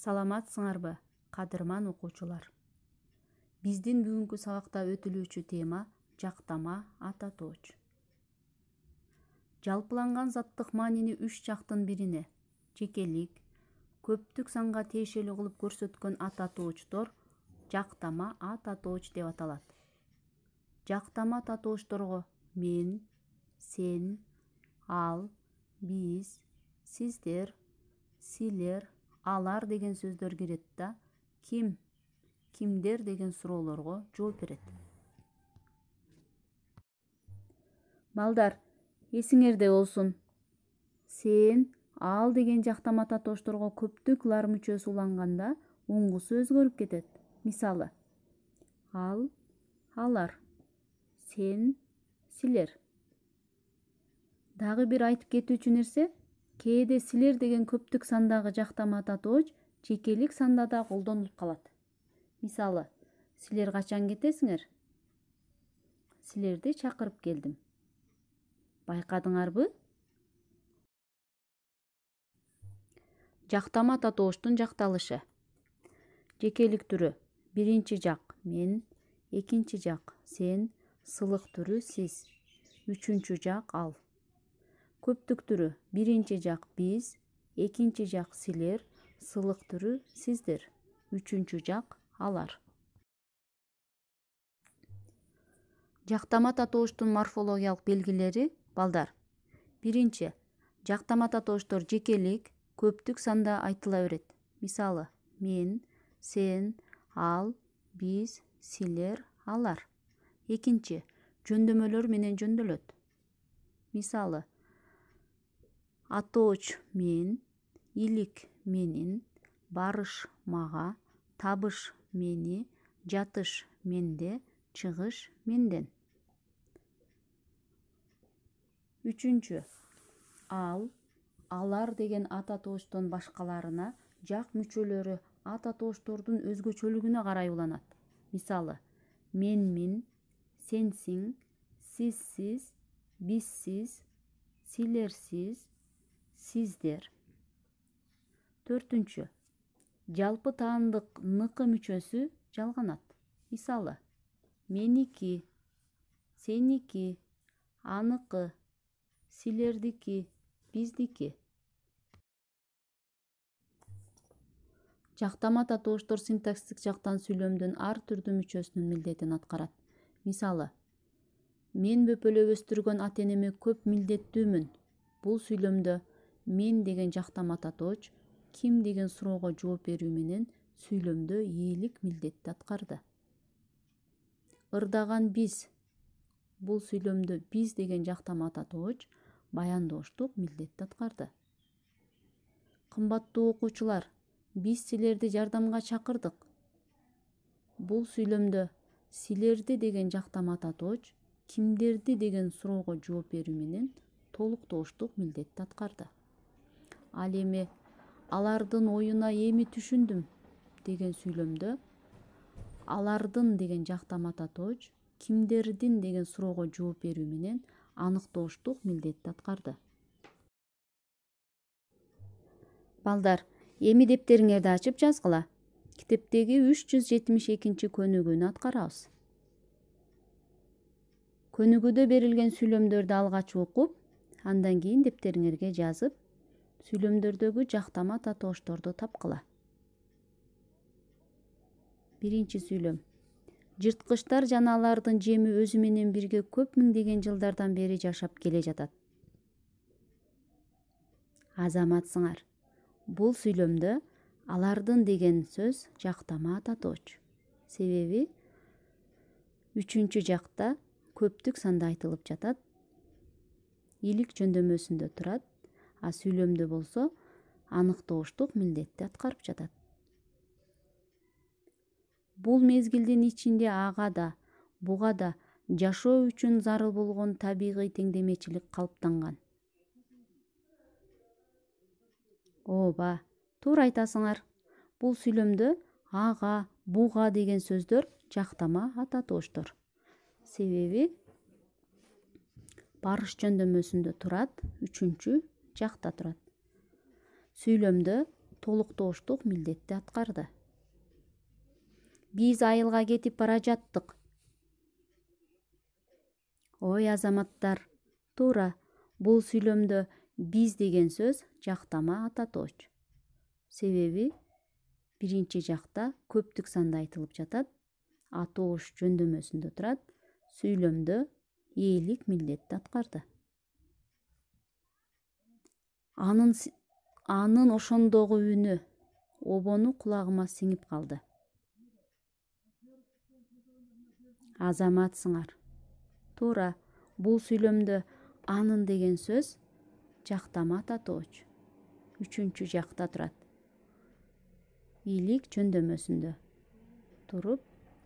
Саламатсыңарбы, кадырман окуучулар. Биздин бүгүнкү сабакта өтүлүүчү тема жактама ата тооч. Жалпыланган заттык маанини үч жактын бирине жекелик, көптүк санга тиешелүү кылып көрсөткөн ата тоочтор жактама ата тооч деп аталат. Жактама ата тоочторго мен, сен, ал, биз, сиздер, силер, алар деген сөздөр кирет да, ким, кимдер деген суроолорго жооп берет. Балдар, эсиңерде болсун. Сен, ал деген жактама ата тоочторго көптүк лар мүчөсү уланганда уңгусу өзгөрүп кетет. Мисалы: ал, алар, сен, силер. Дагы бир айтып кетүүчү нерсе, кээде силер деген көптүк сандагы жактама ата тооч жекелик санда да колдонулуп калат. Мисалы: силер качан кетесиңер? Силерди чакырып келдим. Байкадыңарбы? Жактама ата тооштун жакталышы. Жекелик түрү: биринчи жак мен, экинчи жак сен, сылык түрү сиз, үчүнчү жак ал. Көптүк түрү: биринчи жак биз, экинчи жак силер, сылык түрү сиздер, үчүнчү жак алар. Жактама ата тооштун морфологиялык белгилери, балдар. Биринчи, жактама ата тооштор жекелик, көптүк санда айтыла берет. Мисалы: мен, сен, ал, биз, силер, алар. Экинчи, жөндөмөлөр менен жөндөлөт. Мисалы: атооч мен, илик менин, барыш мага, табыш мени, жатыш менде, чыгыш менден. Үчүнчү, ал, алар деген ата тооштон башкаларына жак мүчөлөрү ата тоочтордун өзгөчөлүгүнө карай уланат. Мисалы: менмин, сенсиң, сизсиз, бизсиз, силерсиз, сиздер. Төртүнчү, жалпы таандык ныкы мүчөсү жалганат. Мисалы: меники, сеники, аныкы, силердики, биздики. Жактама ата тооштор синтаксистик жактан сүйлөмдүн ар түрдүү мүчөсүнүн милдетин аткарат. Мисалы: мен бөпөлөп өстүргөн ата-энеме көп милдеттүүмүн. Бул сүйлөмдө мен деген жактама ата тооч ким деген суроого жооп берүү менен сүйлөмдө ээлик милдетти аткарды. Ырдаган биз. Бул сүйлөмдө биз деген жактама ата тооч баяндооштук милдетти аткарды. Кымбаттуу окуучулар, биз силерди жардамга чакырдык. Бул сүйлөмдө силерди деген жактама ата тооч кимдерди деген суроого жооп берүү менен толуктооштук милдетти аткарды. Ал эми алардын оюна эми түшүндүм деген сүйлөмдө алардын деген жактама ата тооч кимдердин деген суроого жооп берүү менен аныктооштук милдетти аткарды. Балдар, эми дептериңерди ачып жазгыла. Китептеги 372 көнүгүүнү аткарабыз. Көнүгүүдө берилген сүйлөмдөрдү алгач окуп, андан кийин дептериңерге жазып, сүйлөмдөрдөгү жактама ата тоочторду тапкыла. Биринчи сүйлөм. Жырткычтар жана алардын жеми өзү менен бирге көп миңдеген жылдардан бери жашап келе жатат. Азаматсыңар. Бул сүйлөмдө алардын деген сөз жактама ата тооч. Себеби үчүнчү жакта көптүк санда айтылып жатат, илик жөндөмөсүндө турат, а сүйлөмдө болсо аныктооштук милдетти аткарып жатат. Бул мезгилдин ичинде ага да, буга да жашоо үчүн зарыл болгон табигый теңдемечилик калыптанган. Ооба, туура айтасыңар. Бул сүйлөмдө ага, буга деген сөздөр жактама ата тооштор. Себеби барыш жөндөмөсүндө турат, үчүнчү жакта турат. Сүйлөмдө толуктооштук милдетти аткарды. Биз айылга кетип бара жаттык. Ой азаматтар, туура. Бул сүйлөмдө биз деген сөз жактама ата тооч. Себеби биринчи жакта көптүк санда айтылып жатат, атоош жөндөмөсүндө турат, сүйлөмдө ээлик милдетти аткарды. Анын ошондогу үнү обону кулагыма сиңип калды. Азаматсыңар. Туура, бул сүйлөмдө анын деген сөз жактама ата тооч. Үчүнчү жакта турат. Бийлик жөндөмөсүндө туруп,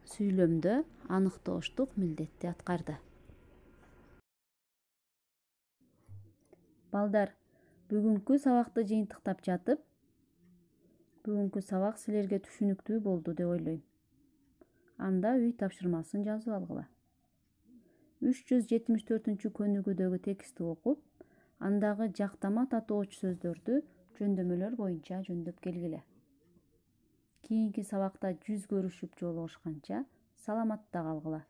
сүйлөмдө аныктооштук милдетти аткарды. Балдар, бүгүнкү сабакты жыйынтыктап жатып, бүгүнкү сабак силерге түшүнүктүү болду деп ойлойм. Анда үй тапшырмасын жазып алгыла. 374 көнүгүүдөгү текстти окуп, андагы жактама ата тооч сөздөрдү жөндөмөлөр боюнча жөндөп келгиле. Кийинки сабакта жүз көрүшүп жолугушканча саламатта калгыла.